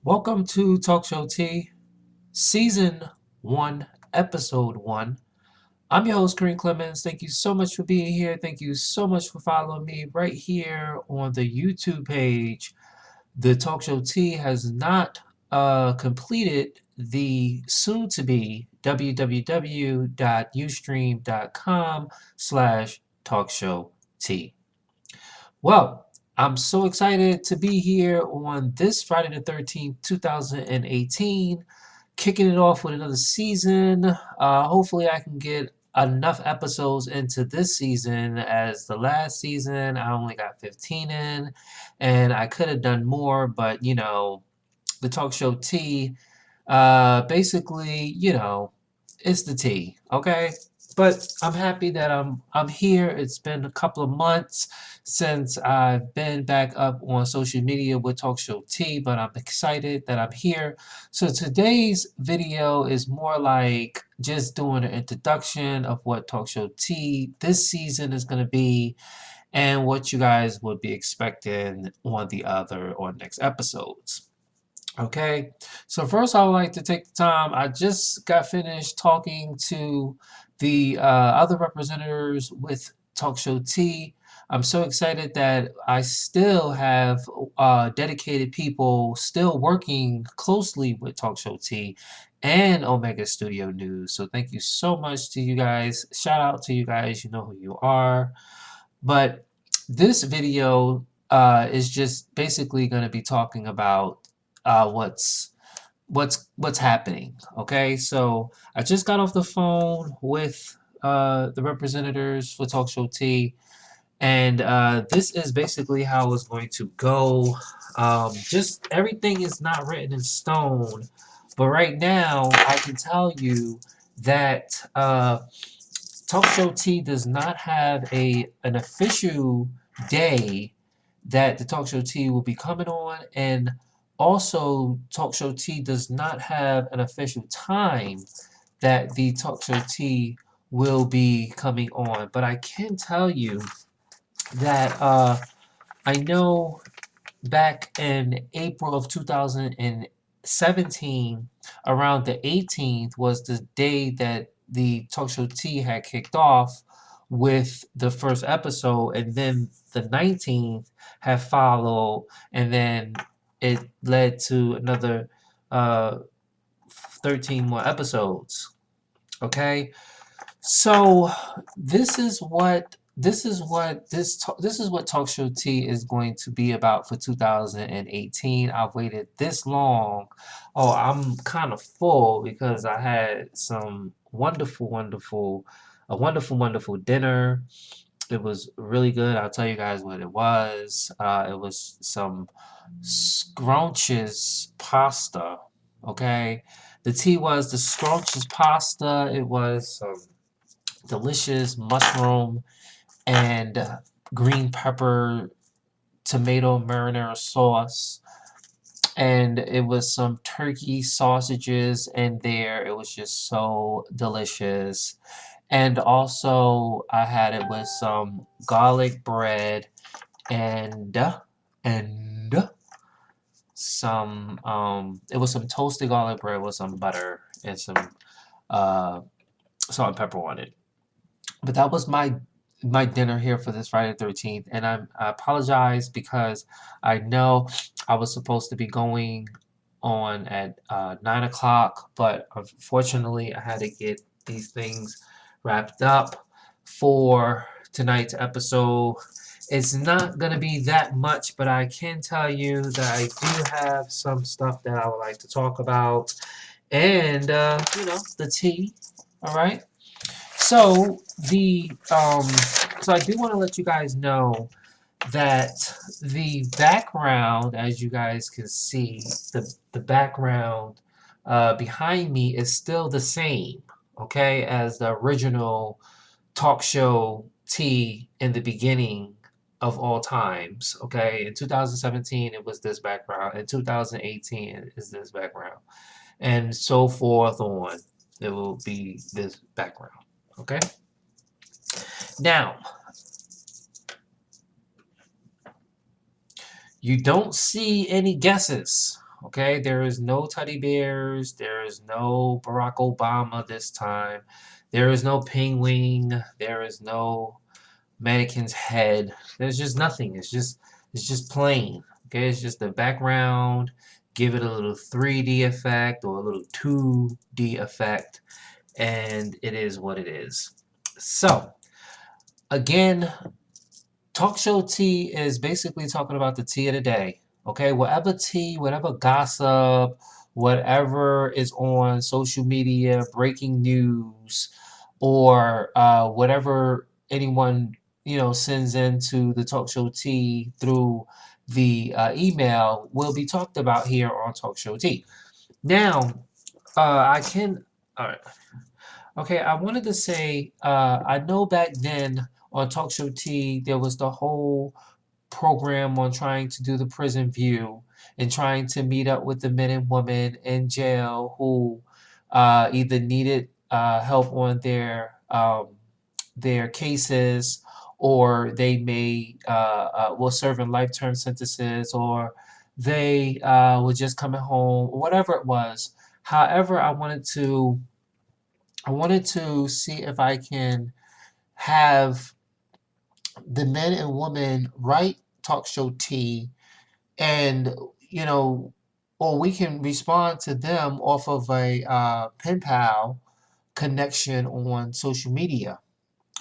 Welcome to Talk Show Tea, Season 1, Episode 1. I'm your host, Kareem Clemens. Thank you so much for being here. Thank you so much for following me right here on the YouTube page. The Talk Show Tea has not completed the soon-to-be www.ustream.com/talkshowtea. Well, I'm so excited to be here on this Friday the 13th, 2018, kicking it off with another season. Hopefully, I can get enough episodes into this season as the last season. I only got 15 in, and I could have done more, but the Talk Show T basically, it's the tea, okay? But I'm happy that I'm here. It's been a couple of months since I've been back up on social media with Talk Show Tea, but I'm excited that I'm here. So today's video is more like just doing an introduction of what Talk Show Tea this season is going to be and what you guys would be expecting on the other or next episodes. Okay, so first I would like to take the time. I just got finished talking to the other representatives with Talk Show T. I'm so excited that I still have dedicated people still working closely with Talk Show T and Omega Studio News. So thank you so much to you guys. Shout out to you guys. You know who you are. But this video is just basically going to be talking about what's happening. Okay, so I just got off the phone with the representatives for Talk Show T, and this is basically how it's going to go. Just everything is not written in stone, but right now I can tell you that Talk Show T does not have an official day that the Talk Show T will be coming on, and also Talk Show T does not have an official time that the Talk Show T will be coming on. But I can tell you that I know back in April of 2017, around the 18th was the day that the Talk Show T had kicked off with the first episode, and then the 19th had followed, and then it led to another uh, 13 more episodes. Okay, so this is what Talk Show T is going to be about for 2018. I've waited this long. Oh, I'm kind of full because I had some wonderful dinner. It was really good. I'll tell you guys what it was. It was some scrumptious pasta. Okay, the tea was the scrumptious pasta. It was some delicious mushroom and green pepper tomato marinara sauce, and it was some turkey sausages in there. It was just so delicious. And also I had it with some garlic bread and and some it was some toasted garlic bread with some butter and some uh salt and pepper on it. But that was my dinner here for this Friday the 13th, and I apologize because I know I was supposed to be going on at 9 o'clock, but unfortunately I had to get these things wrapped up for tonight's episode. It's not going to be that much, but I can tell you that I do have some stuff that I would like to talk about, and the tea. All right. So so I do want to let you guys know that the background, as you guys can see, the background behind me is still the same, okay, as the original Talk Show T in the beginning of all times. Okay, in 2017 it was this background, in 2018 is this background, and so forth on. It will be this background. Okay. Now, you don't see any guesses. Okay, there is no teddy bears. There is no Barack Obama this time. There is no penguin. There is no mannequin's head. There's just nothing. It's just plain. Okay, it's just the background. Give it a little 3D effect or a little 2D effect, and it is what it is. So again, Talk Show Tea is basically talking about the tea of the day. Okay, whatever tea, whatever gossip, whatever is on social media, breaking news, or whatever anyone sends into the Talk Show Tea through the email will be talked about here on Talk Show Tea. Now, I can. All right. Okay, I wanted to say, I know back then on Talk Show T, there was the whole program on trying to do the prison view and trying to meet up with the men and women in jail who either needed help on their cases, or they may were serving life-term sentences, or they were just coming home, or whatever it was. However, I wanted to see if I can have the men and women write Talk Show T, and you know, or we can respond to them off of a pen pal connection on social media.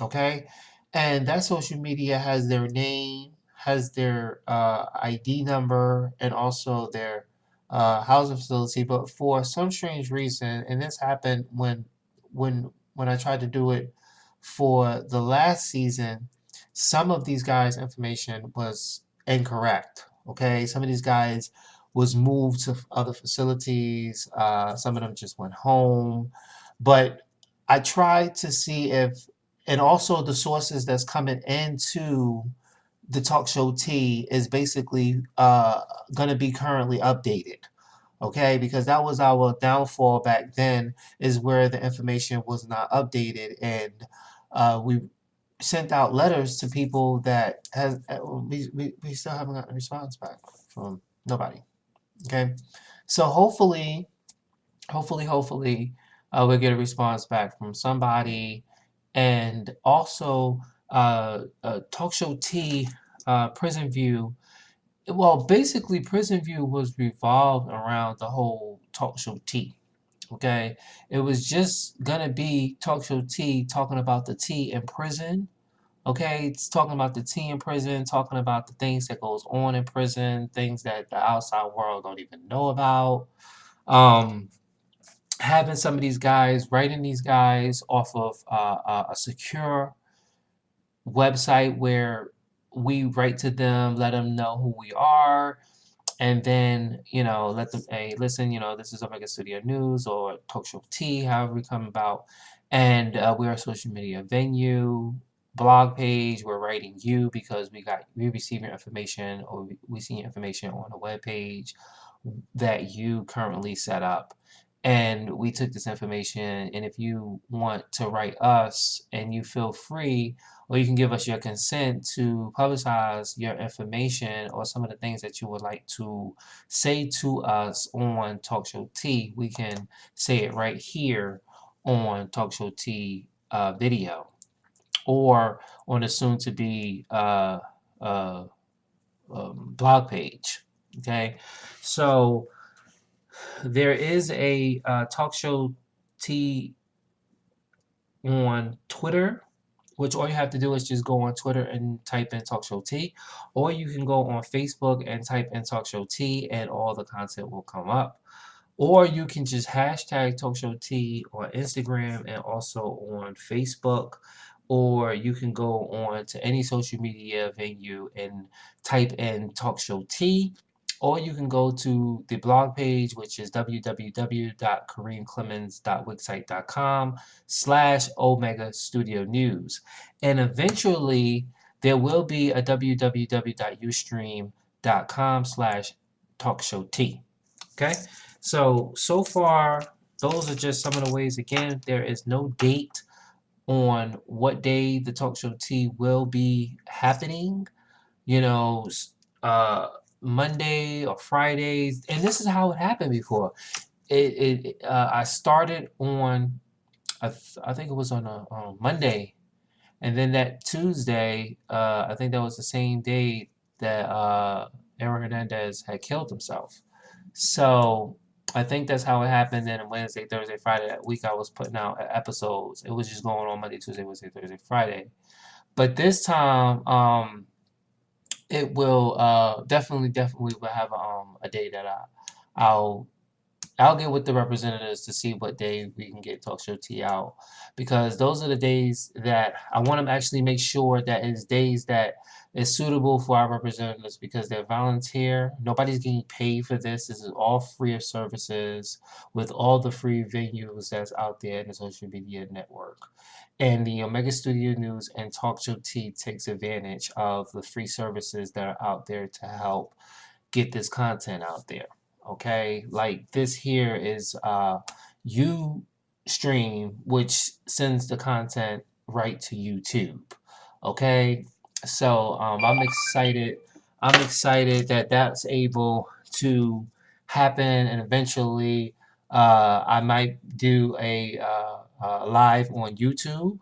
Okay, and that social media has their name, has their ID number, and also their housing facility. But for some strange reason, and this happened when I tried to do it for the last season, some of these guys' information was incorrect. Okay, some of these guys was moved to other facilities. Some of them just went home, but I tried to see if, and also the sources that's coming into the Talk Show T is basically going to be currently updated. Okay, because that was our downfall back then, is where the information was not updated, and we sent out letters to people that has we still haven't gotten a response back from nobody. Okay, so hopefully, we'll get a response back from somebody. And also, Talk Show T, Prison View. Well, basically, Prison View was revolved around the whole Talk Show T. Okay, it was just gonna be Talk Show T talking about the tea in prison. Okay, it's talking about the tea in prison, talking about the things that goes on in prison, things that the outside world don't even know about. Um, Having some of these guys, writing these guys off of a secure website where we write to them, let them know who we are, and then let them, hey, listen, this is Omega Studio News or Talk Show T, however we come about, and we're a social media venue, blog page. We're writing you because we receive your information, or we see your information on a web page that you currently set up. And we took this information, and if you want to write us, and you feel free, or you can give us your consent to publicize your information or some of the things that you would like to say to us on Talk Show T, we can say it right here on Talk Show T video, or on the soon to be uh, blog page. Okay, so there is a Talk Show T on Twitter, which all you have to do is just go on Twitter and type in Talk Show T, or you can go on Facebook and type in Talk Show T, and all the content will come up. Or you can just hashtag Talk Show T on Instagram and also on Facebook. Or you can go on to any social media venue and type in Talk Show T. Or you can go to the blog page, which is www.kareemclemens.wixsite.com/Omega Studio News. And eventually, there will be a www.ustream.com/Talk Show T. Okay, so far, those are just some of the ways. Again, there is no date on what day the Talk Show T will be happening. You know, Monday or Fridays, and this is how it happened before. I started on I think it was on a Monday, and then that Tuesday, I think that was the same day that Aaron Hernandez had killed himself. So I think that's how it happened. Then Wednesday, Thursday, Friday that week, I was putting out episodes. It was just going on Monday, Tuesday, Wednesday, Thursday, Friday. But this time, it will definitely will have a day that I'll I'll get with the representatives to see what day we can get Talk Show Tea out, because those are the days that I want to actually make sure that it's days that is suitable for our representatives, because they're volunteer. Nobody's getting paid for this. This is all free of services with all the free venues that's out there in the social media network. And the Omega Studio News and Talk Show Tea takes advantage of the free services that are out there to help get this content out there. Okay, like this here is Ustream, which sends the content right to YouTube. Okay, so I'm excited. I'm excited that that's able to happen, and eventually I might do a live on YouTube.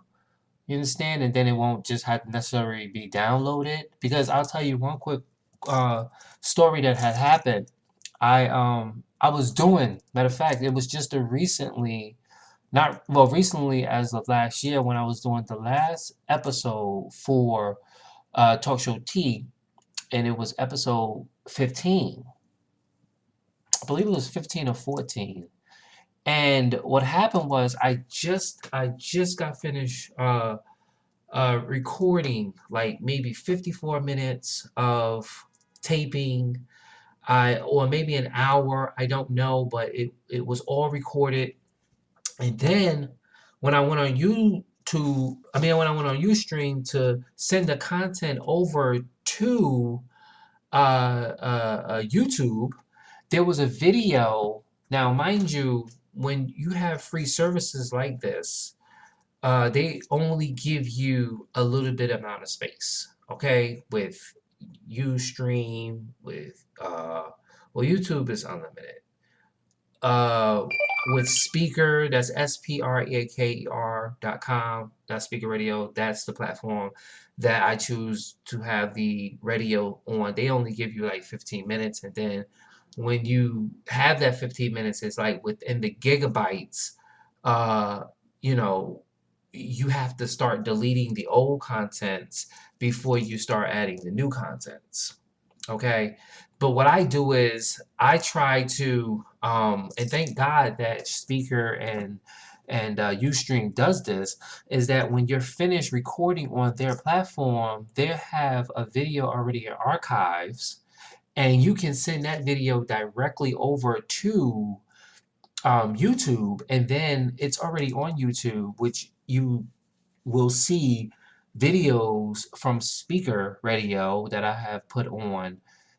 You understand? And then it won't just have to necessarily be downloaded. Because I'll tell you one quick uh, story that had happened. I was doing, matter of fact, it was just a recently, not well, recently as of last year, when I was doing the last episode for Talk Show T, and it was episode 15. I believe it was 15 or 14. And what happened was I just got finished recording like maybe 54 minutes of taping, or maybe an hour, I don't know, but it was all recorded. And then when I went on YouTube, when I went on Ustream to send the content over to YouTube, there was a video. Now, mind you, when you have free services like this, they only give you a little bit amount of space. Okay, with Ustream, with well, YouTube is unlimited. Uh, with Speaker, that's SPREAKER.com. That's Speaker Radio. That's the platform that I choose to have the radio on. They only give you like 15 minutes, and then when you have that 15 minutes, it's like within the gigabytes. Uh, you know, you have to start deleting the old contents before you start adding the new contents. Okay, but what I do is I try to, and thank God that Speaker and Ustream does this, is that when you're finished recording on their platform, they have a video already in archives, and you can send that video directly over to YouTube, and then it's already on YouTube, which you will see videos from Speaker Radio that I have put on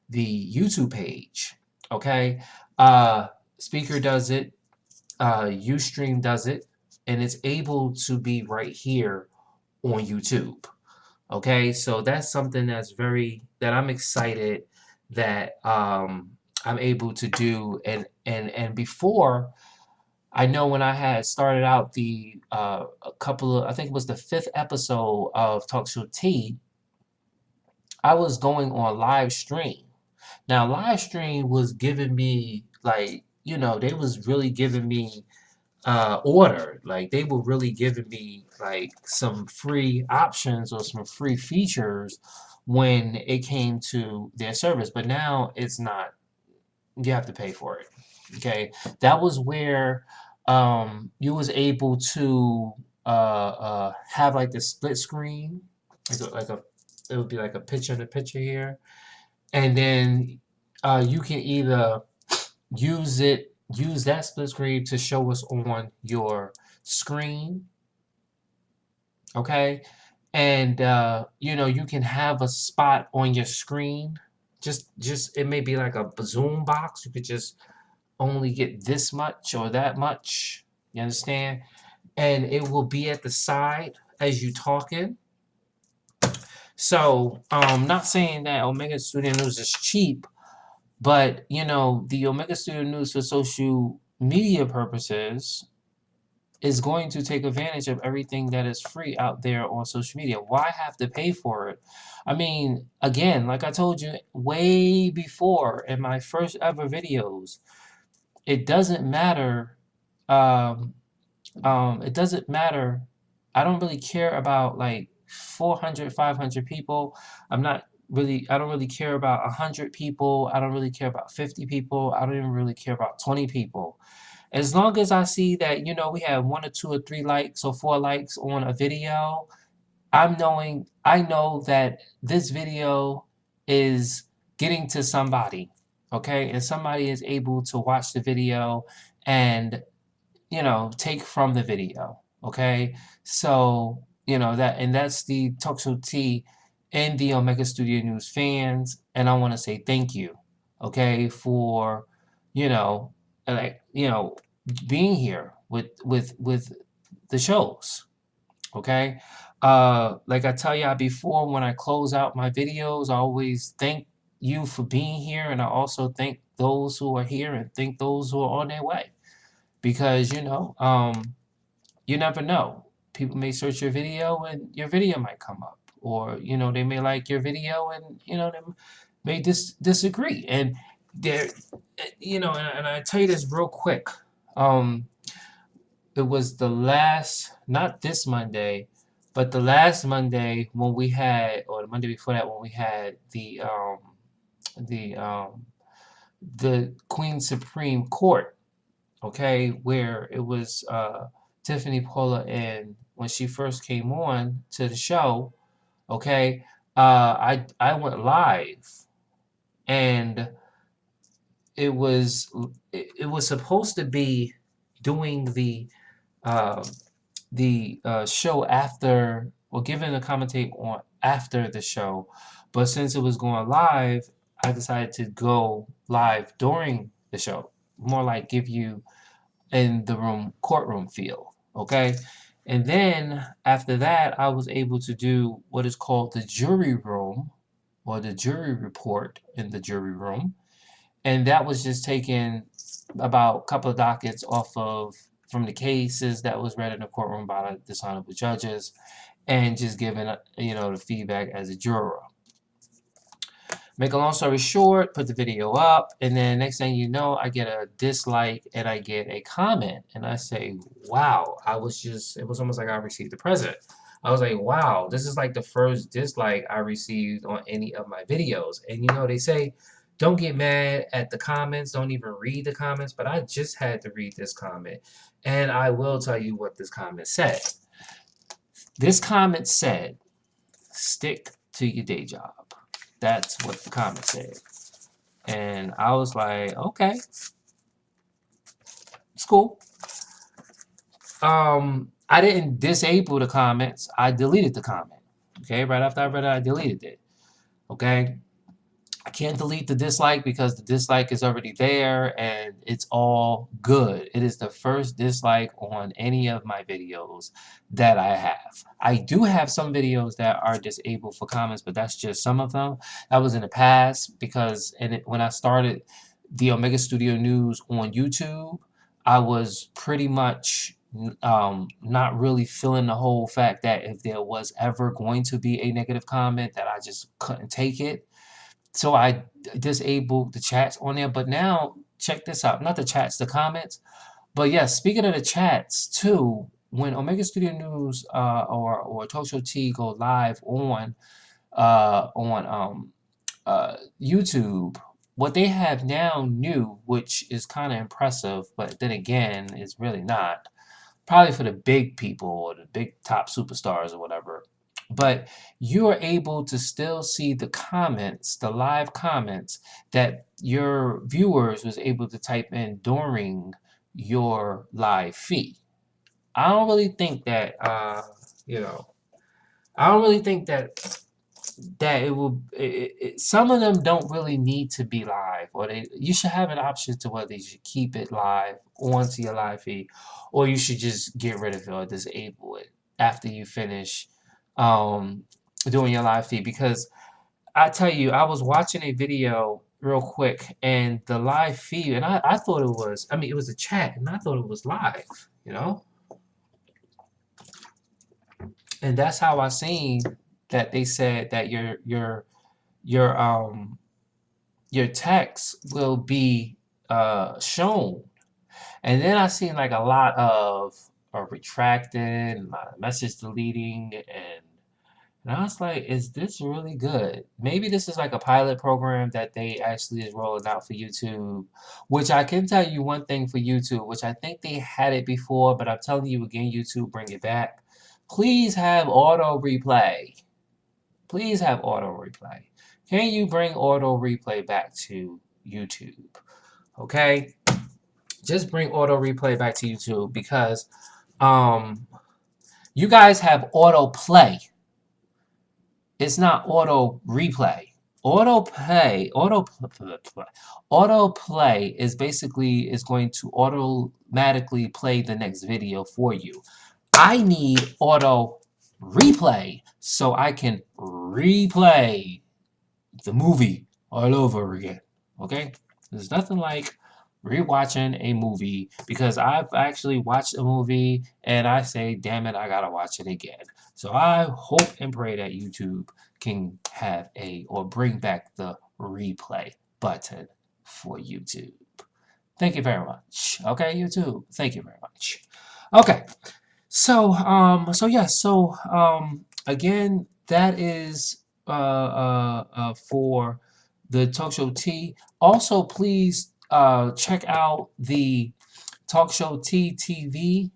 the YouTube page. Okay, uh, Speaker does it, Ustream does it, and it's able to be right here on YouTube. Okay, so that's something that I'm excited that I'm able to do. And before, I know when I had started out the a couple of, I think it was the fifth episode of Talk Show Tea, I was going on live stream. Now, live stream was giving me, like, they was really giving me order. Like, they were really giving me like some free options or some free features when it came to their service. But now it's not. You have to pay for it. Okay, that was where you was able to have like the split screen, like a it would be like a picture in the picture here, and then you can either use that split screen to show us on your screen, okay, and you can have a spot on your screen. Just it may be like a zoom box. You could just only get this much or that much. You understand? And it will be at the side as you talking. So, not saying that Omega Studio News is cheap, But, you know, the Omega Studio News for social media purposes is going to take advantage of everything that is free out there on social media. Why have to pay for it? I mean, again, like I told you way before in my first ever videos, it doesn't matter. Um, it doesn't matter. I don't really care about like 400, 500 people. I don't really care about 100 people. I don't really care about 50 people. I don't even really care about 20 people. As long as I see that, you know, we have 1 or 2 or 3 likes or 4 likes on a video, I know that this video is getting to somebody, okay? And somebody is able to watch the video and, you know, take from the video, okay? So, you know, that's the Talk Show T and the Omega Studio News fans, and I want to say thank you, okay, for, you know, like, you know, being here with the shows, okay? Like I tell y'all before, when I close out my videos, I always thank you for being here, and I also thank those who are here and thank those who are on their way, because you never know. People may search your video and your video might come up, or you know they may like your video and you know they may disagree. And there, you know, and I tell you this real quick. Um, it was the last, not this Monday, but the last Monday when we had, or the Monday before that when we had the the Queen Supreme Court, okay, where it was Tiffany Paula, and when she first came on to the show, okay, I went live, and it was it was supposed to be doing uh, the show after, or giving a commentate on after the show, but since it was going live, I decided to go live during the show, more like give you in the courtroom feel, okay? And then after that, I was able to do what is called the jury room, or the jury report in the jury room. And that was just taking about a couple of dockets off of from the cases that was read in the courtroom by the dishonorable judges, and just giving you know the feedback as a juror. Make a long story short, put the video up, and then next thing you know, I get a dislike and I get a comment, and I say, wow, it was almost like I received the present. I was like, wow, this is like the first dislike I received on any of my videos. And you know, they say, don't get mad at the comments, don't even read the comments, but I just had to read this comment. And I will tell you what this comment said. This comment said, stick to your day job. That's what the comment said. And I was like, okay, it's cool. I didn't disable the comments. I deleted the comment. Okay, right after I read it, I deleted it. Okay. I can't delete the dislike because the dislike is already there and it's all good. It is the first dislike on any of my videos that I have. I do have some videos that are disabled for comments, but that's just some of them. That was in the past because when I started the Omega Studio News on YouTube, I was pretty much not really feeling the whole fact that if there was ever going to be a negative comment that I just couldn't take it, so I disabled the chats on there. But now, check this out. Not the chats, the comments. But yes, speaking of the chats too, when Omega Studio News or Talk Show T go live on YouTube, what they have now new, which is kind of impressive, but then again, it's really not. Probably for the big people or the big top superstars or whatever. But you are able to still see the comments, the live comments that your viewers was able to type in during your live feed. I don't really think that, you know, I don't really think that it will. Some of them don't really need to be live, or you should have an option to whether you should keep it live onto your live feed, or you should just get rid of it or disable it after you finish um, doing your live feed. Because I tell you, I was watching a video real quick, and the live feed, and I thought it was, I mean, it was a chat, and I thought it was live, you know? And that's how I seen that they said that your your text will be shown. And then I seen like a lot of retracting, a lot of message deleting, and I was like, is this really good? Maybe this is like a pilot program that they actually is rolling out for YouTube, which I can tell you one thing for YouTube, which I think they had it before, but I'm telling you again, YouTube, bring it back. Please have auto replay. Please have auto replay. Can you bring auto replay back to YouTube? Okay? Just bring auto replay back to YouTube because um you guys have auto play. It's not auto replay. Auto play is basically is going to automatically play the next video for you. I need auto replay so I can replay the movie all over again. Okay? There's nothing like rewatching a movie because I've actually watched a movie and I say, damn it, I gotta watch it again. So I hope and pray that YouTube can have or bring back the replay button for YouTube. Thank you very much. Okay, YouTube. Thank you very much. Okay. Again, that is for the Talk Show T. Also, please check out the Talk Show T TV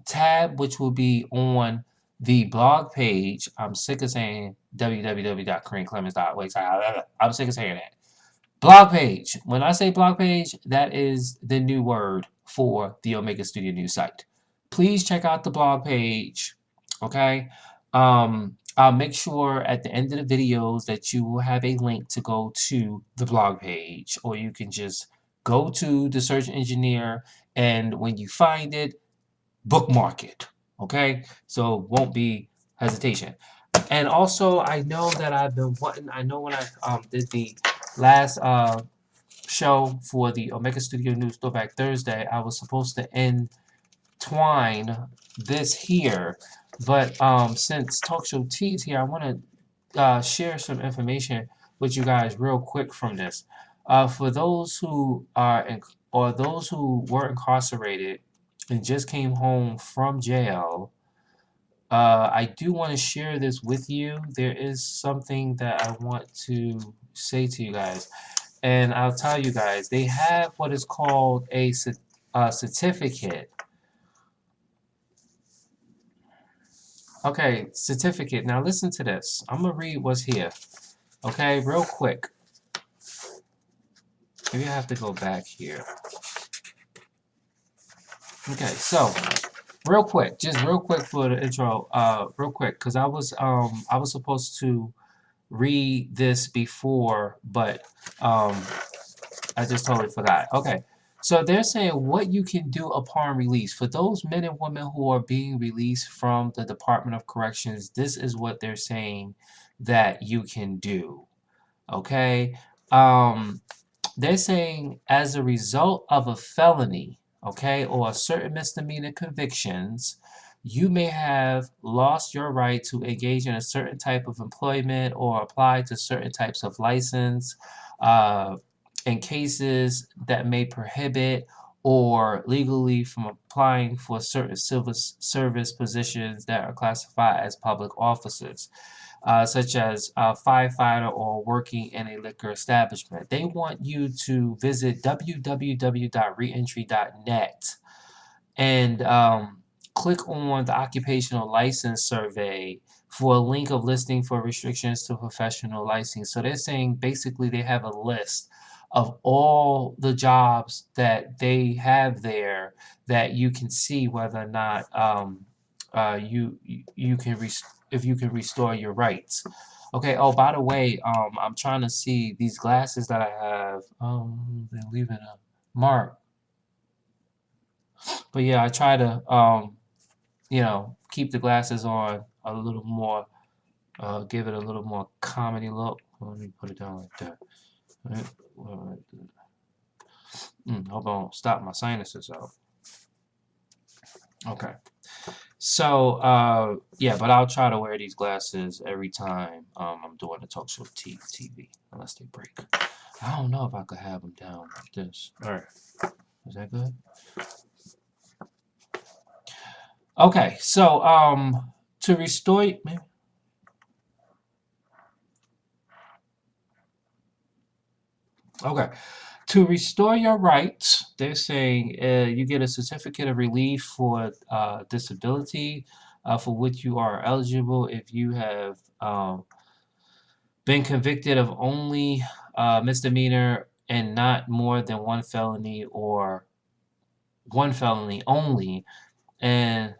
tab, which will be on the blog page. I'm sick of saying www.kareemclemens.wix. I'm sick of saying that. Blog page. When I say blog page, that is the new word for the Omega Studio News site. Please check out the blog page. Okay. I'll make sure at the end of the videos that you will have a link to go to the blog page, or you can just go to the search engineer, and when you find it, bookmark it. Okay. So won't be hesitation. And also, I know that I've been wanting. I know when I did the last show for the Omega Studio News Throwback Thursday, I was supposed to entwine this here, but since Talk Show T is here, I want to share some information with you guys real quick from this. For those who are or those who were incarcerated and just came home from jail, I do want to share this with you. There is something that I want to say to you guys. And I'll tell you guys, they have what is called a certificate. Okay, certificate. Now listen to this. I'm going to read what's here. Okay, real quick. Maybe I have to go back here. Okay, so real quick, just real quick for the intro, real quick, because I was supposed to read this before, but I just totally forgot. Okay. So they're saying what you can do upon release. For those men and women who are being released from the Department of Corrections, this is what they're saying that you can do. Okay. Um, they're saying as a result of a felony, okay, or a certain misdemeanor convictions, you may have lost your right to engage in a certain type of employment or apply to certain types of license in cases that may prohibit or legally from applying for certain civil service positions that are classified as public offices such as a firefighter or working in a liquor establishment. They want you to visit www.reentry.net and click on the occupational license survey for a link of listing for restrictions to professional license. So they're saying basically they have a list of all the jobs that they have there that you can see whether or not you can if you can restore your rights. Okay. Oh, by the way, I'm trying to see these glasses that I have. They're leaving a mark. But yeah, I try to keep the glasses on a little more, give it a little more comedy look. Let me put it down like that. Hold on, stop my sinuses out. Okay. So, yeah, but I'll try to wear these glasses every time I'm doing the talk show TV, unless they break. I don't know if I could have them down like this. All right, is that good? Okay, so to restore, maybe. Okay, to restore your rights, they're saying you get a certificate of relief for disability, for which you are eligible if you have been convicted of only misdemeanor and not more than one felony or one felony only. And,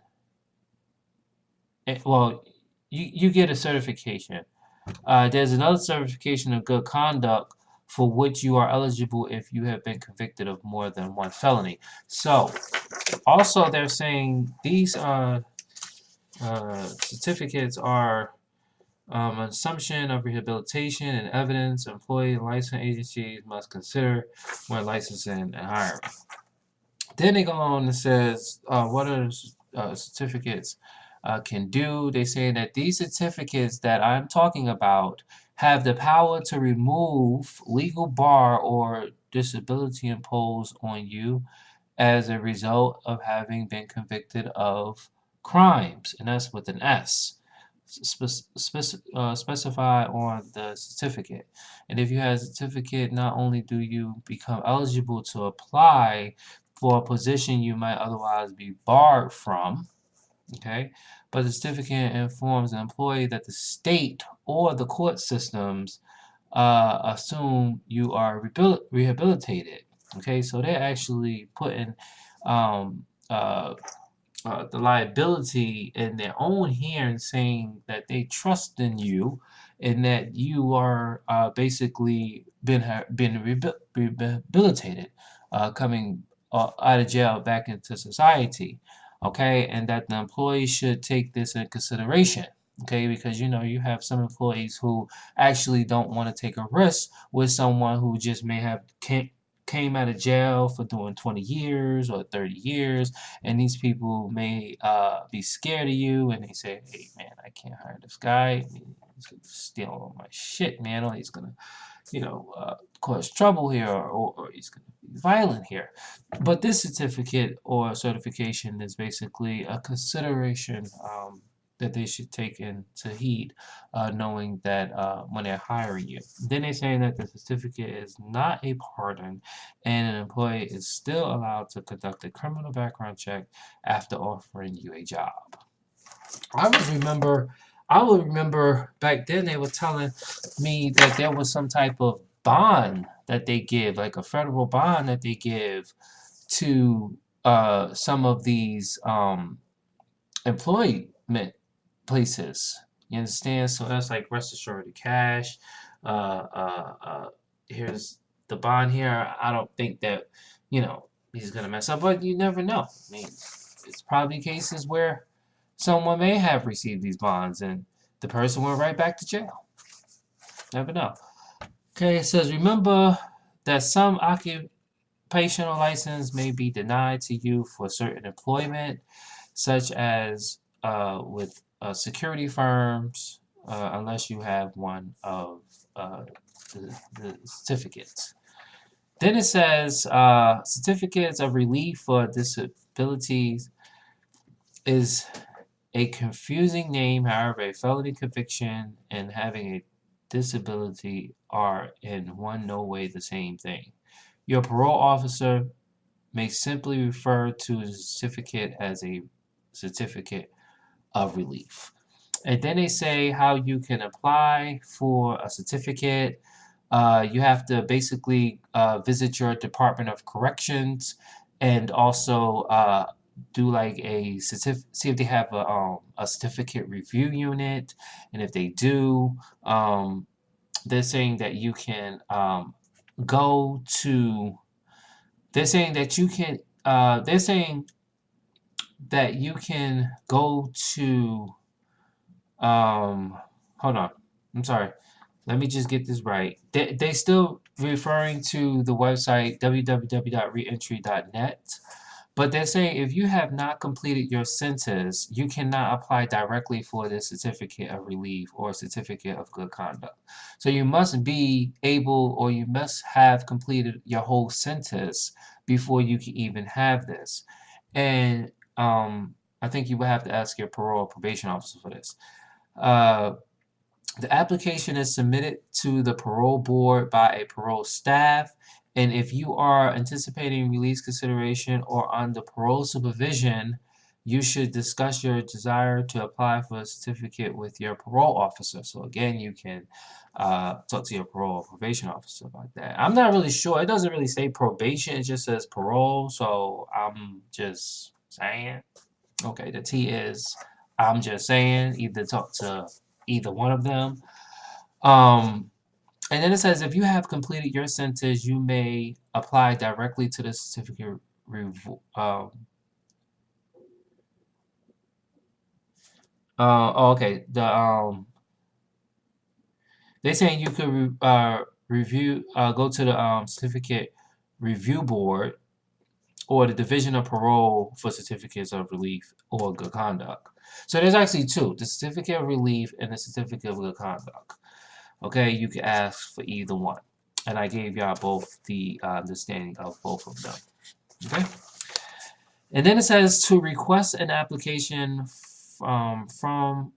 well, you get a certification. There's another certification of good conduct for which you are eligible if you have been convicted of more than one felony. So, also they're saying these certificates are assumption of rehabilitation and evidence employee and license agencies must consider when licensing and hiring. Then they go on and says what are certificates can do. They say that these certificates that I'm talking about have the power to remove legal bar or disability imposed on you as a result of having been convicted of crimes, and that's with an S. Specify on the certificate. And if you have a certificate, not only do you become eligible to apply for a position you might otherwise be barred from, okay, but the certificate informs the employee that the state or the court systems assume you are rehabilitated. Okay, so they're actually putting um, uh, the liability in their own hands, saying that they trust in you and that you are basically been rehabilitated, coming out of jail back into society. Okay, and that the employee should take this in consideration. Okay, because you have some employees who actually don't want to take a risk with someone who just may have came out of jail for doing 20 years or 30 years, and these people may be scared of you, and they say, "Hey, man, I can't hire this guy. He's gonna steal all my shit, man, or he's gonna, cause trouble here, or he's gonna be violent here." But this certificate or certification is basically a consideration that they should take into heed, knowing that when they're hiring you. Then they're saying that the certificate is not a pardon, and an employee is still allowed to conduct a criminal background check after offering you a job. I would remember, I would remember back then they were telling me that there was some type of bond that they give, like a federal bond that they give to some of these employment places. You understand? So that's like rest assured the cash. Here's the bond here. I don't think that he's gonna mess up, but you never know. I mean, it's probably cases where someone may have received these bonds and the person went right back to jail. Never know. Okay, it says remember that some occupational license may be denied to you for certain employment, such as with security firms, unless you have one of the certificates. Then it says certificates of relief for disabilities is a confusing name. However, a felony conviction and having a disability are in one no way the same thing. Your parole officer may simply refer to the certificate as a certificate of relief. And then they say how you can apply for a certificate. You have to basically visit your Department of Corrections and also do like a see if they have a certificate review unit. And if they do, they're saying that you can go to, they're saying that you can, they're saying that you can go to, hold on, I'm sorry. Let me just get this right. They still referring to the website www.reentry.net. But they're saying if you have not completed your sentence, you cannot apply directly for the certificate of relief or certificate of good conduct. So you must be able, or you must have completed your whole sentence before you can even have this. And I think you would have to ask your parole or probation officer for this. Uh, the application is submitted to the parole board by a parole staff, and if you are anticipating release consideration or under parole supervision, you should discuss your desire to apply for a certificate with your parole officer. So again, you can talk to your parole or probation officer about that. I'm not really sure. It doesn't really say probation. It just says parole. So I'm just saying. Okay, the T is I'm just saying. Either talk to either one of them. Um, and then it says if you have completed your sentence, you may apply directly to the certificate review. Okay. They're saying you could review, go to the certificate review board or the division of parole for certificates of relief or good conduct. So there's actually two: the certificate of relief and the certificate of good conduct. Okay, you can ask for either one. And I gave y'all both the understanding of both of them. Okay? And then it says to request an application from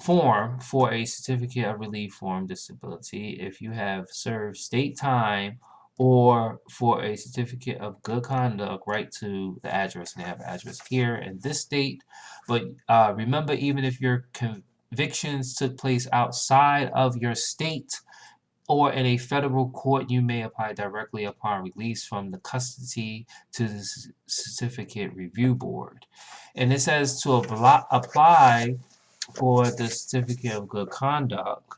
form for a certificate of relief from disability if you have served state time or for a certificate of good conduct, write to the address. And they have an address here in this state. But remember, even if your convictions took place outside of your state, or in a federal court, you may apply directly upon release from the custody to the certificate review board. And it says to apply for the certificate of good conduct,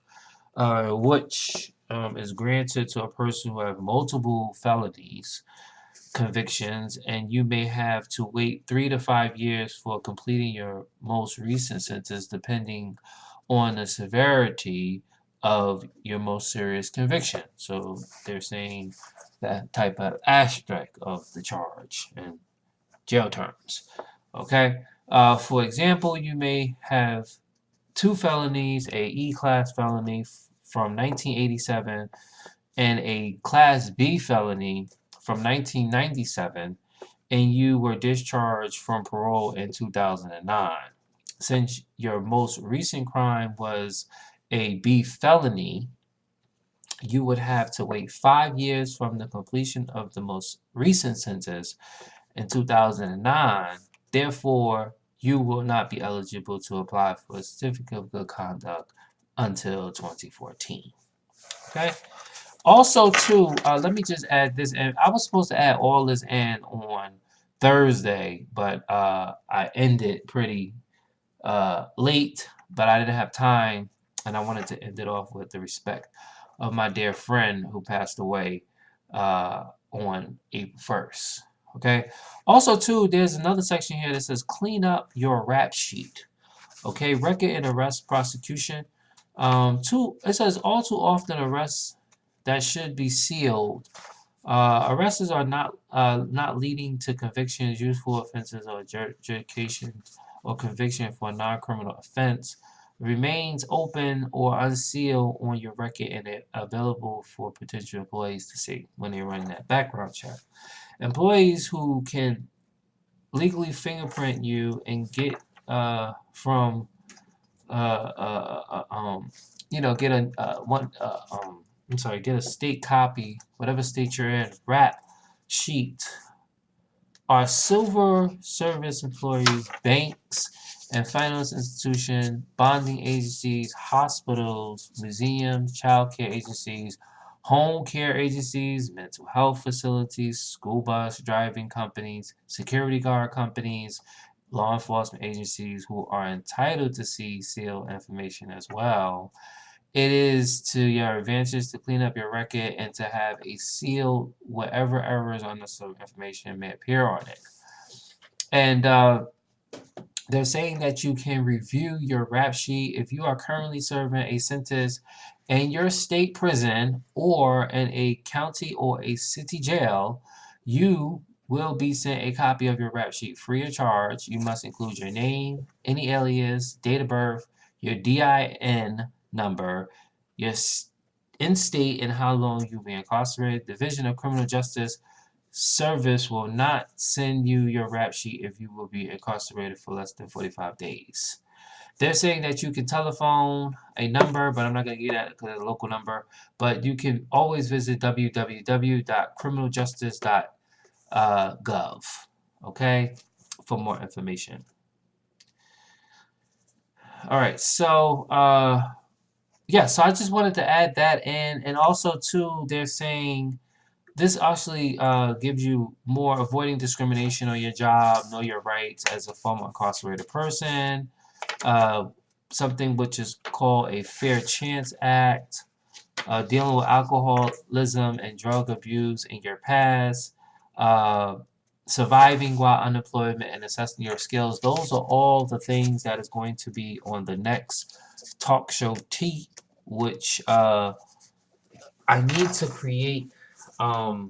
which is granted to a person who have multiple felonies convictions, and you may have to wait 3 to 5 years for completing your most recent sentence, depending on the severity of your most serious conviction. So they're saying that type of aspect of the charge and jail terms. Okay. For example, you may have two felonies, a E-class felony from 1987 and a Class B felony from 1997, and you were discharged from parole in 2009. Since your most recent crime was a B felony, you would have to wait 5 years from the completion of the most recent sentence in 2009. Therefore, you will not be eligible to apply for a certificate of good conduct until 2014. Okay. Also, too, let me just add this in. I was supposed to add all this in on Thursday, but I ended pretty late, but I didn't have time, and I wanted to end it off with the respect of my dear friend who passed away on April 1st. Okay. Also, too, there's another section here that says clean up your rap sheet. Okay, record and arrest prosecution. It says all too often arrests that should be sealed. Arrests are not leading to convictions, youthful offenses, or adjudication or conviction for a non-criminal offense remains open or unsealed on your record and available for potential employees to see when they're running that background check. Employees who can legally fingerprint you and get from get a get a state copy, whatever state you're in, rap sheet, are civil service employees, banks and finance institutions, bonding agencies, hospitals, museums, child care agencies, home care agencies, mental health facilities, school bus driving companies, security guard companies, law enforcement agencies who are entitled to see seal information as well. It is to your advantage to clean up your record and to have a seal whatever errors on the information may appear on it. And they're saying that you can review your rap sheet if you are currently serving a sentence in your state prison or in a county or a city jail, you will be sent a copy of your rap sheet free of charge. You must include your name, any alias, date of birth, your DIN number, your in-state and how long you'll be incarcerated. Division of Criminal Justice Service will not send you your rap sheet if you will be incarcerated for less than 45 days. They're saying that you can telephone a number, but I'm not going to give that because it's a local number. But you can always visit www.criminaljustice.gov, okay, for more information. All right, so yeah, so I just wanted to add that in, and also too, they're saying this actually gives you more avoiding discrimination on your job, know your rights as a former incarcerated person. Uh, Something which is called a Fair Chance Act, dealing with alcoholism and drug abuse in your past, uh, surviving while unemployment and assessing your skills. Those are all the things that is going to be on the next talk show T, which I need to create. Um,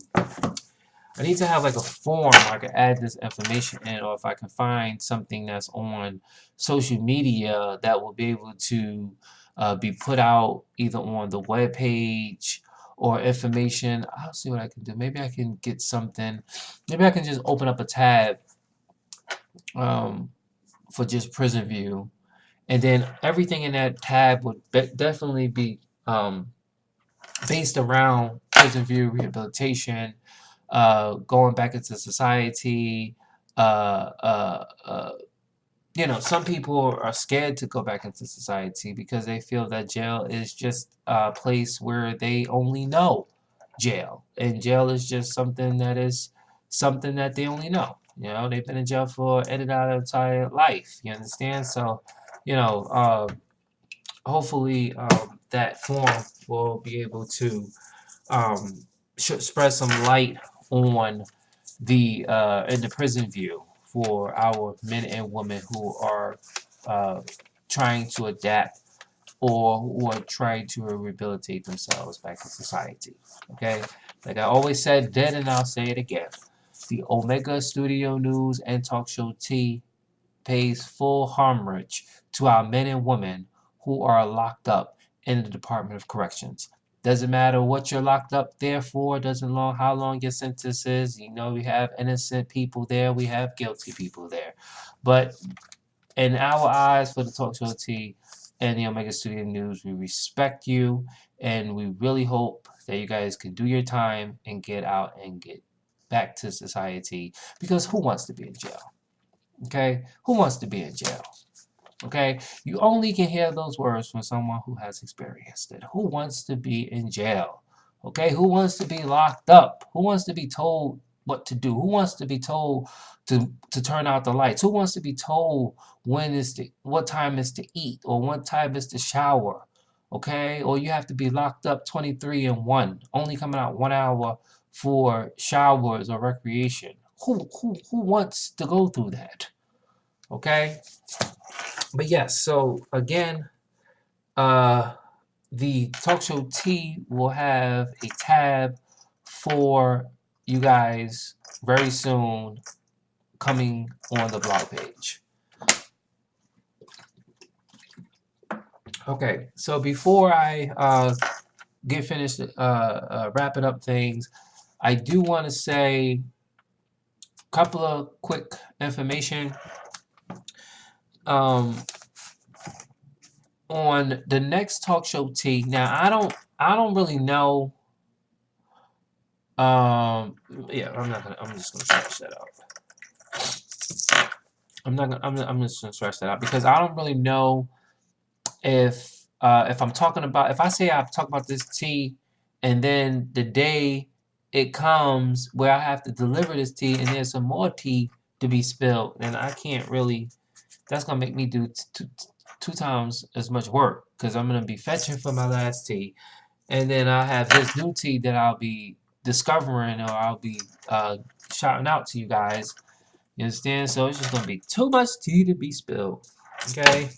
I need to have like a form where I can add this information in, or if I can find something that's on social media that will be able to be put out either on the web page or information. I'll see what I can do. Maybe I can get something. Maybe I can just open up a tab um, for just Prison View, and then everything in that tab would definitely be based around Prison View rehabilitation, going back into society. Uh, uh, uh, some people are scared to go back into society because they feel that jail is just a place where they only know jail, and jail is just something that they only know. They've been in jail for their entire life. You understand? So, you know, uh, hopefully that form will be able to spread some light on in the prison view for our men and women who are uh, trying to adapt or who are trying to rehabilitate themselves back in society. Okay, like I always said then, and I'll say it again: the Omega Studio News and Talk Show T pays full homage to our men and women who are locked up in the Department of Corrections. Doesn't matter what you're locked up there for, doesn't long how long your sentence is. We have innocent people there, we have guilty people there. But in our eyes, for the Talk Show T and the Omega Studio News, we respect you, and we really hope that you guys can do your time and get out and get back to society, because who wants to be in jail? Okay? Who wants to be in jail? Okay? You only can hear those words from someone who has experienced it. Who wants to be in jail? Okay? Who wants to be locked up? Who wants to be told what to do? Who wants to be told to turn out the lights? Who wants to be told what time is to eat or what time is to shower? Okay? Or you have to be locked up 23 and 1, only coming out 1 hour for showers or recreation. Who wants to go through that? Okay? But yes, so again, uh, the Talk Show T will have a tab for you guys very soon coming on the blog page. Okay, so before I get finished wrapping up things, I do want to say a couple of quick information. On the next Talk Show T. Now I don't really know. Yeah, I'm just gonna scratch that out. I'm just gonna scratch that out because I don't really know if I'm talking about, if I say I talk about this tea and then the day it comes where I have to deliver this tea and there's some more tea to be spilled, and I can't really, that's gonna make me do two times as much work because I'm gonna be fetching for my last tea, and then I have this new tea that I'll be discovering, or I'll be shouting out to you guys. You understand? So it's just gonna be too much tea to be spilled. Okay,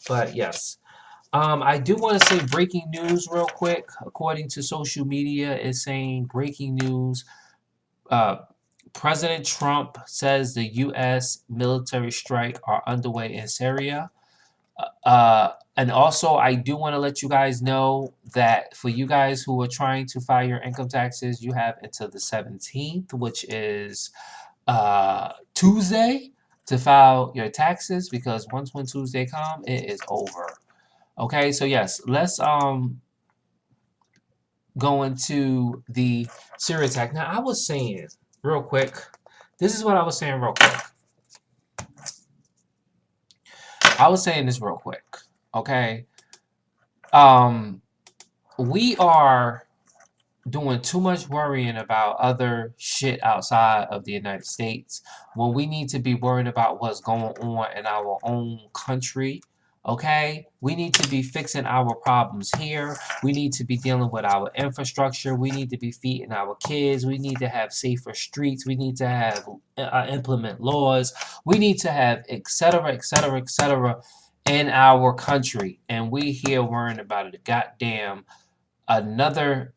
but yes. I do want to say breaking news real quick. According to social media, it's saying breaking news. Uh, President Trump says the U.S. military strike are underway in Syria. And also, I do want to let you guys know that for you guys who are trying to file your income taxes, you have until the 17th, which is Tuesday, to file your taxes, because once when Tuesday come, it is over. Okay, so yes, let's go into the Syria attack. Now, I was saying real quick, this is what I was saying real quick. I was saying this real quick. Okay. Um, we are doing too much worrying about other shit outside of the United States when we need to be worrying about what's going on in our own country. Okay? We need to be fixing our problems here. We need to be dealing with our infrastructure. We need to be feeding our kids. We need to have safer streets. We need to have implement laws. We need to have etc., etc., etc. in our country. And we here worrying about it. Goddamn another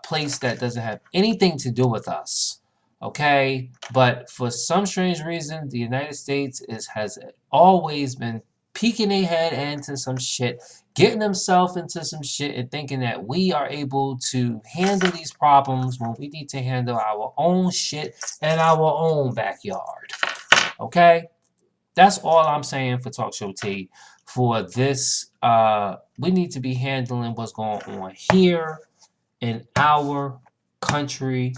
place that doesn't have anything to do with us. Okay, but for some strange reason, the United States has always been peeking their head into some shit, getting themselves into some shit, and thinking that we are able to handle these problems when we need to handle our own shit in our own backyard. Okay, that's all I'm saying for Talk Show Tea. For this, we need to be handling what's going on here in our country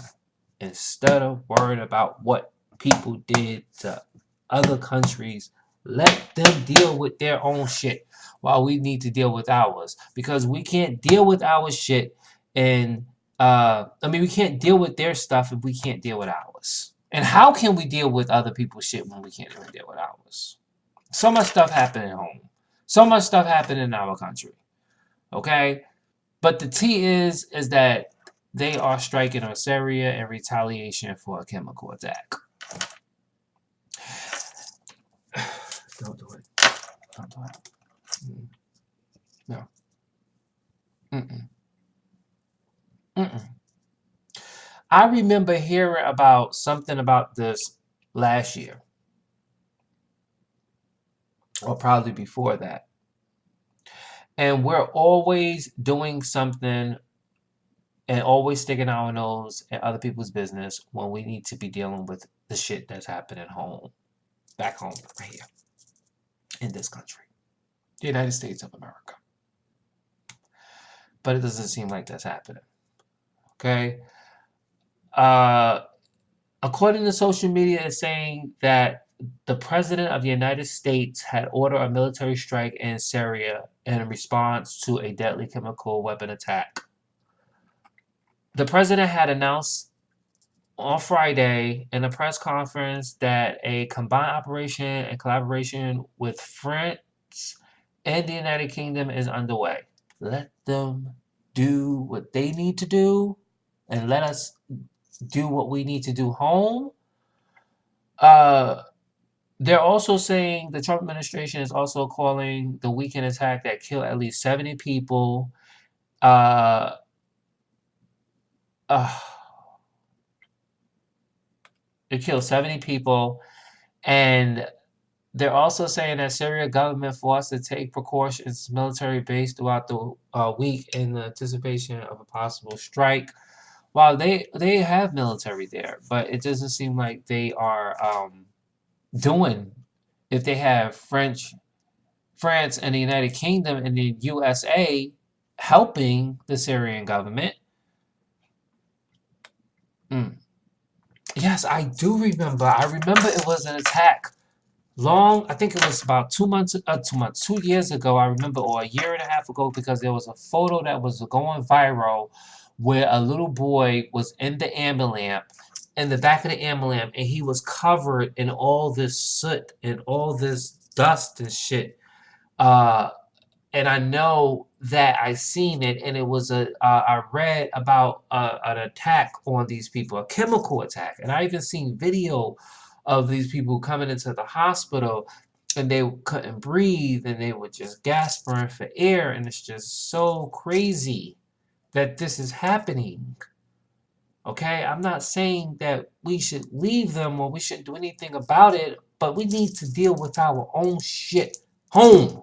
instead of worrying about what people did to other countries. Let them deal with their own shit while we need to deal with ours, because we can't deal with our shit and we can't deal with their stuff if we can't deal with ours. And how can we deal with other people's shit when we can't even deal with ours? So much stuff happening at home. So much stuff happening in our country. Okay? But the T is that they are striking on Syria in retaliation for a chemical attack. Don't do it. Don't do it. No. Mm-mm. Mm-mm. I remember hearing about something about this last year, or probably before that. And we're always doing something and always sticking our nose in other people's business when we need to be dealing with the shit that's happening home, back home, right here, in this country, the United States of America. But it doesn't seem like that's happening. Okay? Uh, According to social media, it's saying that the President of the United States had ordered a military strike in Syria in response to a deadly chemical weapon attack. The President had announced on Friday in a press conference that a combined operation in collaboration with France and the United Kingdom is underway. Let them do what they need to do and let us do what we need to do home. They're also saying the Trump administration is also calling the weekend attack that killed at least 70 people. Uh, uh, it killed 70 people. And they're also saying that Syria government forced to take precautions military base throughout the week in anticipation of a possible strike. While they have military there, but it doesn't seem like they are doing. If they have France and the United Kingdom and the USA helping the Syrian government. Mm. Yes, I do remember. I remember it was an attack I think it was about 2 years ago, I remember, or a year and a half ago, because there was a photo that was going viral where a little boy was in the ambulance, in the back of the ambulance, and he was covered in all this soot and all this dust and shit. Uh, and I know that I seen it, and it was I read about an attack on these people, a chemical attack, and I even seen video of these people coming into the hospital, and they couldn't breathe, and they were just gasping for air, and it's just so crazy that this is happening. Okay, I'm not saying that we should leave them or we shouldn't do anything about it, but we need to deal with our own shit home,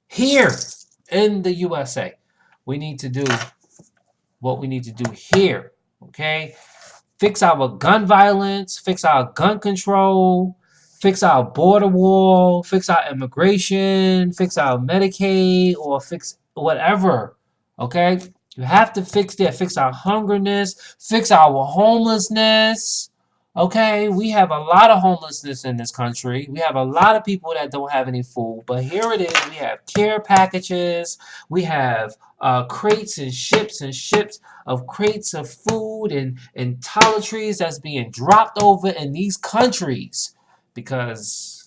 here in the USA. We need to do what we need to do here. Okay, fix our gun violence, fix our gun control, fix our border wall, fix our immigration, fix our Medicaid, or fix whatever. Okay? You have to fix that. Fix our hungerness, fix our homelessness. Okay? We have a lot of homelessness in this country. We have a lot of people that don't have any food. But here it is. We have care packages. We have crates and ships of crates of food and toiletries that's being dropped over in these countries because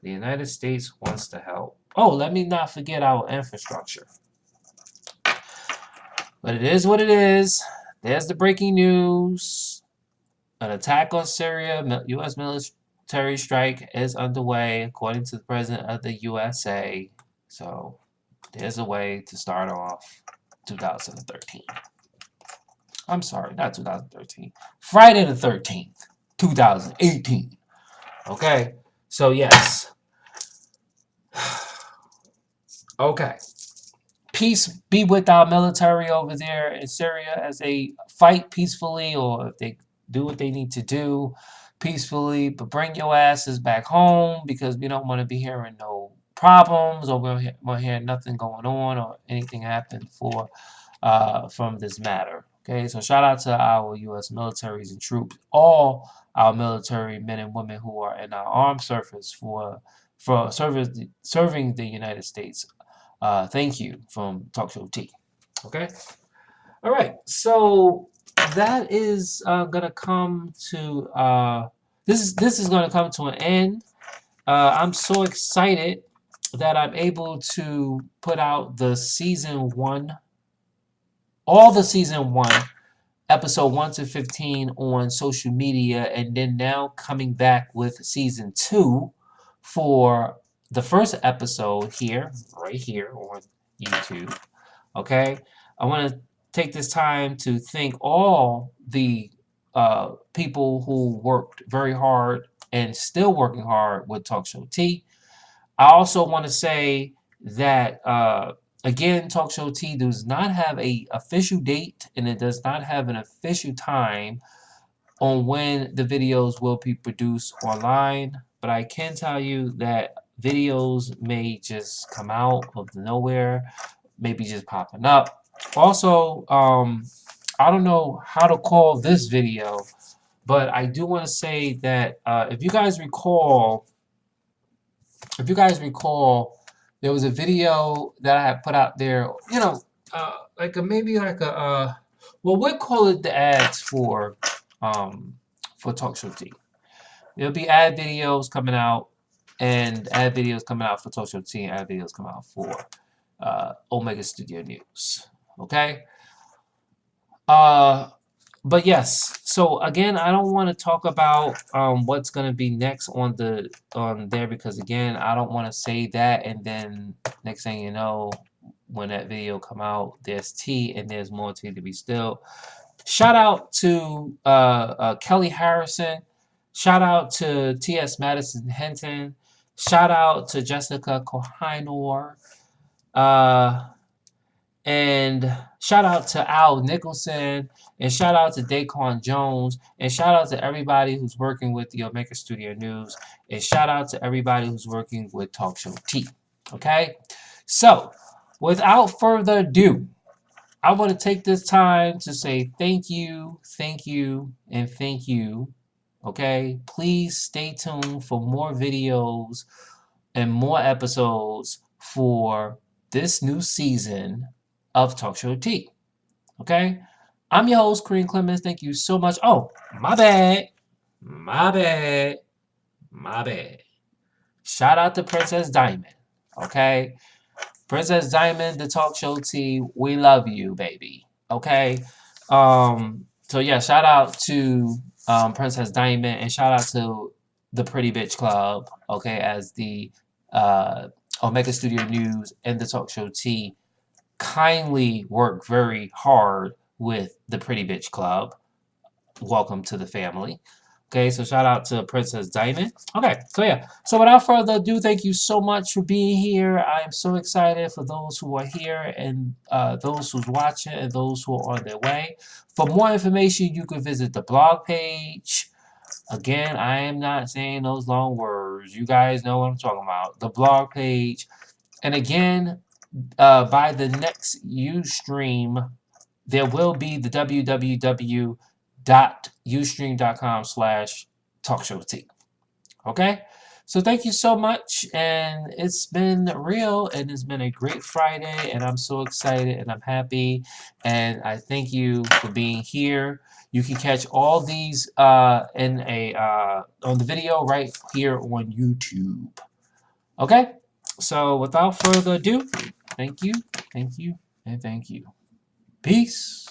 the United States wants to help. Oh, let me not forget our infrastructure. But it is what it is. There's the breaking news. An attack on Syria, U.S. military strike is underway, according to the President of the USA. So there's a way to start off 2013. I'm sorry, not 2013. Friday the 13th, 2018. Okay? So, yes. Okay. Peace be with our military over there in Syria as they fight peacefully, or if they do what they need to do peacefully. But bring your asses back home, because we don't want to be hearing no problems, or we don't want to hear nothing going on or anything happen from this matter. Okay, so shout out to our U.S. militaries and troops, all our military men and women who are in our armed service for serving the United States. Thank you from TalkShowTea. Okay, all right. So that is gonna come to this is gonna come to an end. I'm so excited that I'm able to put out the season one, all the season one, episode 1 to 15 on social media, and then now coming back with season 2 for the first episode here, right here on YouTube. Okay, I want to take this time to thank all the people who worked very hard and still working hard with Talk Show Tea. I also want to say that again, Talk Show Tea does not have a official date, and it does not have an official time on when the videos will be produced online. But I can tell you that videos may just come out of nowhere, maybe just popping up. Also, I don't know how to call this video, but I do want to say that if you guys recall, there was a video that I had put out there, maybe like a, well, we'll call it the ads for Talk Show Tea. There'll be ad videos coming out, and ad videos coming out for Talk Show Tea, and ad videos coming out for Omega Studio News. Okay? But yes, so again, I don't want to talk about what's gonna be next on there, because again, I don't want to say that and then next thing you know, when that video come out, there's tea and there's more tea to be spilled. Shout out to Kelly Harrison. Shout out to T.S. Madison Hinton. Shout out to Jessica Kohinor. And shout out to Al Nicholson, and shout out to Daquan Jones, and shout out to everybody who's working with the Omega Studio News, and shout out to everybody who's working with Talk Show Tea. Okay? So, without further ado, I want to take this time to say thank you, and thank you. Okay? Please stay tuned for more videos and more episodes for this new season of Talk Show Tea. Okay? I'm your host, Kareem Clemens. Thank you so much. Oh, my bad. Shout out to Princess Diamond. Okay? Princess Diamond, the Talk Show Tea, we love you, baby. Okay? So yeah, shout out to Princess Diamond, and shout out to the Pretty Bitch Club, okay, as the uh, Omega Studio News and the Talk Show T kindly work very hard with the Pretty Bitch Club. Welcome to the family. Okay, so shout out to Princess Diamond. Okay, so yeah. So without further ado, thank you so much for being here. I am so excited for those who are here and those who's watching and those who are on their way. For more information, you can visit the blog page. Again, I am not saying those long words. You guys know what I'm talking about. The blog page. And again, by the next Ustream, there will be the www.ustream.com/talkshowt. Okay? So thank you so much. And it's been real and it's been a great Friday. And I'm so excited and I'm happy. And I thank you for being here. You can catch all these on the video right here on YouTube. Okay? So without further ado, thank you, and thank you. Peace.